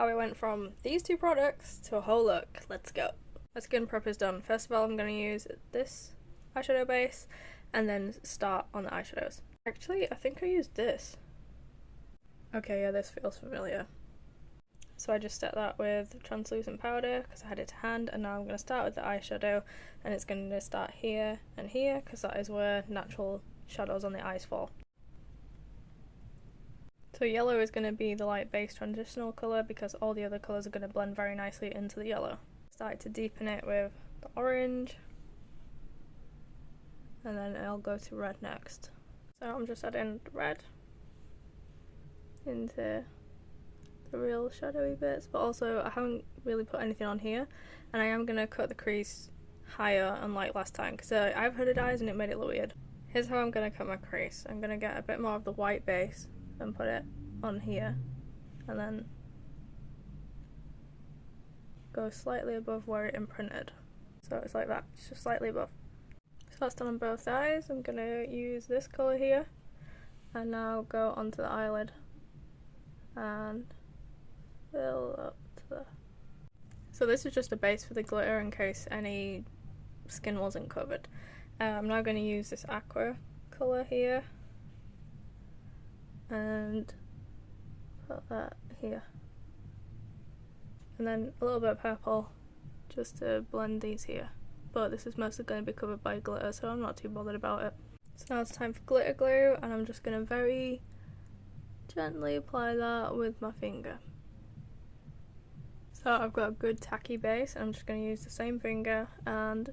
how I went from these two products to a whole look. Let's go. My skin prep is done. First of all, I'm going to use this eyeshadow base and then start on the eyeshadows. Actually, I think I used this. Okay, yeah, this feels familiar. So I just set that with translucent powder because I had it to hand, and now I'm going to start with the eyeshadow, and it's going to start here and here because that is where natural shadows on the eyes fall. So yellow is going to be the light base transitional colour because all the other colours are going to blend very nicely into the yellow. Started to deepen it with the orange, and then I'll go to red next. So I'm just adding red into the real shadowy bits, but also I haven't really put anything on here, and I am going to cut the crease higher unlike last time because I've hooded eyes and it made it look weird. Here's how I'm going to cut my crease. I'm going to get a bit more of the white base and put it on here, and then go slightly above where it imprinted. So it's like that, it's just slightly above. So that's done on both eyes. I'm going to use this colour here and now go onto the eyelid and fill up to there. So this is just a base for the glitter in case any skin wasn't covered. I'm now going to use this aqua colour here and put that here, and then a little bit of purple just to blend these here, but this is mostly going to be covered by glitter, so I'm not too bothered about it. So now it's time for glitter glue, and I'm just going to very gently apply that with my finger. So I've got a good tacky base, and I'm just going to use the same finger and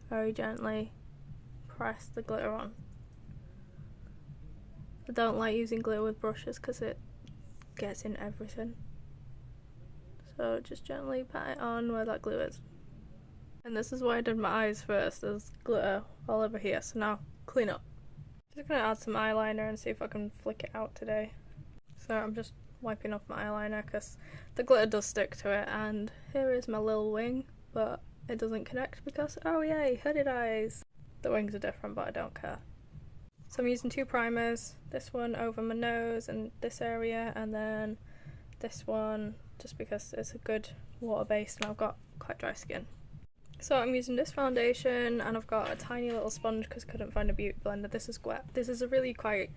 very gently press the glitter on. I don't like using glitter with brushes because it gets in everything. So just gently pat it on where that glue is. And this is why I did my eyes first, there's glitter all over here, so now clean up. Just gonna add some eyeliner and see if I can flick it out today. So I'm just wiping off my eyeliner because the glitter does stick to it, and here is my little wing, but it doesn't connect because, oh yay, hooded eyes! The wings are different, but I don't care. So I'm using two primers, this one over my nose and this area, and then this one just because it's a good water base and I've got quite dry skin. So I'm using this foundation, and I've got a tiny little sponge because I couldn't find a beauty blender. This is wet. This is a really quite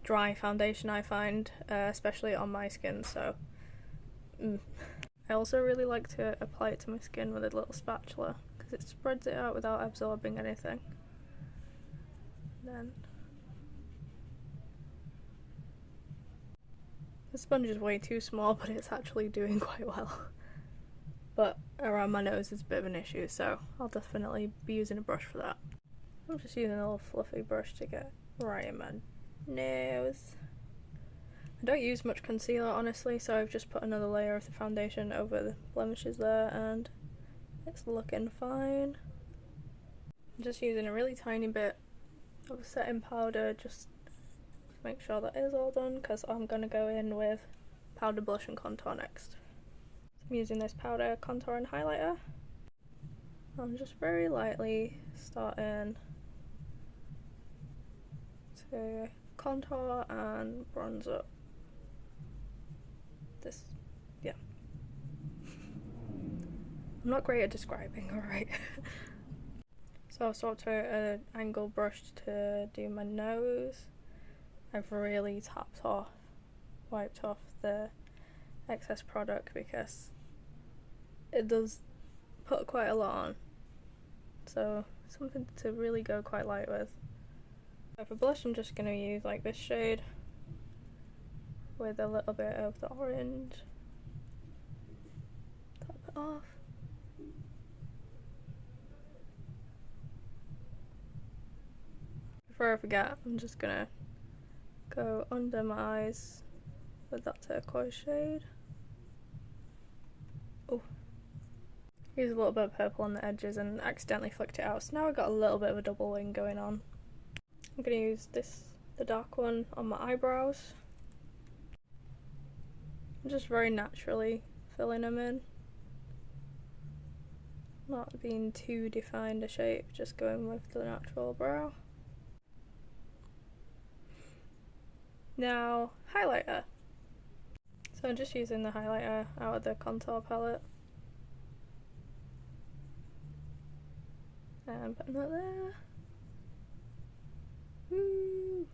dry foundation, I find, especially on my skin, so I also really like to apply it to my skin with a little spatula because it spreads it out without absorbing anything. Then the sponge is way too small, but it's actually doing quite well. But around my nose is a bit of an issue, so I'll definitely be using a brush for that. I'm just using a little fluffy brush to get right in my nose. I don't use much concealer honestly, so I've just put another layer of the foundation over the blemishes there and it's looking fine. I'm just using a really tiny bit of setting powder just to make sure that is all done because I'm going to go in with powder, blush and contour next. I'm using this powder, contour and highlighter. I'm just very lightly starting to contour and bronze up. This, yeah. I'm not great at describing, alright. So I've swapped to an angle brush to do my nose. I've really wiped off the excess product because it does put quite a lot on, so something to really go quite light with. So for blush I'm just going to use like this shade with a little bit of the orange, top it off. Before I forget, I'm just going to go under my eyes with that turquoise shade. Oh, use a little bit of purple on the edges and accidentally flicked it out, so now I've got a little bit of a double wing going on. I'm going to use the dark one on my eyebrows. I'm just very naturally filling them in, not being too defined a shape, just going with the natural brow. Now, highlighter. So I'm just using the highlighter out of the contour palette. And putting it there. Woo!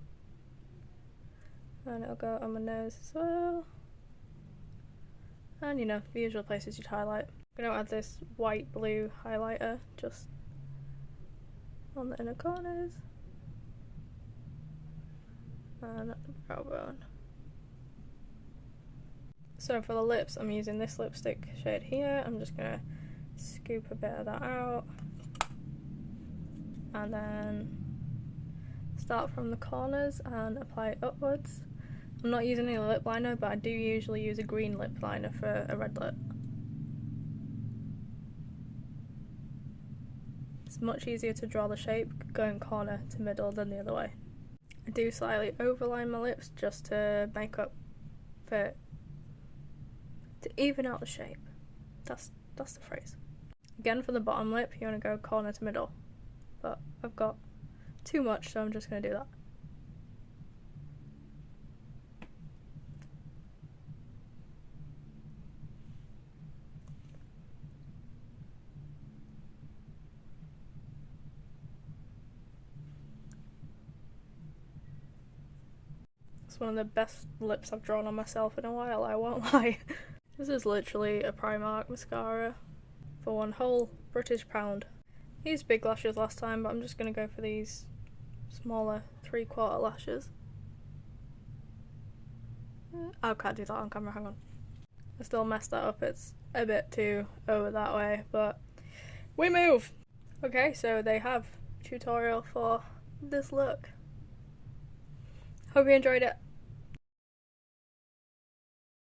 And it'll go on my nose as well. And you know, the usual places you'd highlight. I'm going to add this white blue highlighter just on the inner corners. And at the brow bone. So for the lips, I'm using this lipstick shade here. I'm just going to scoop a bit of that out. And then start from the corners and apply it upwards. I'm not using any lip liner, but I do usually use a green lip liner for a red lip. It's much easier to draw the shape going corner to middle than the other way. I do slightly overline my lips just to make up for, to even out the shape. That's the phrase. Again, for the bottom lip, you want to go corner to middle, but I've got too much, so I'm just going to do that. It's one of the best lips I've drawn on myself in a while, I won't lie. This is literally a Primark mascara for one whole British pound. I used big lashes last time, but I'm just going to go for these smaller 3/4 lashes. I can't do that on camera, hang on. I still messed that up, it's a bit too over that way, but we move! Okay, so they have a tutorial for this look. Hope you enjoyed it.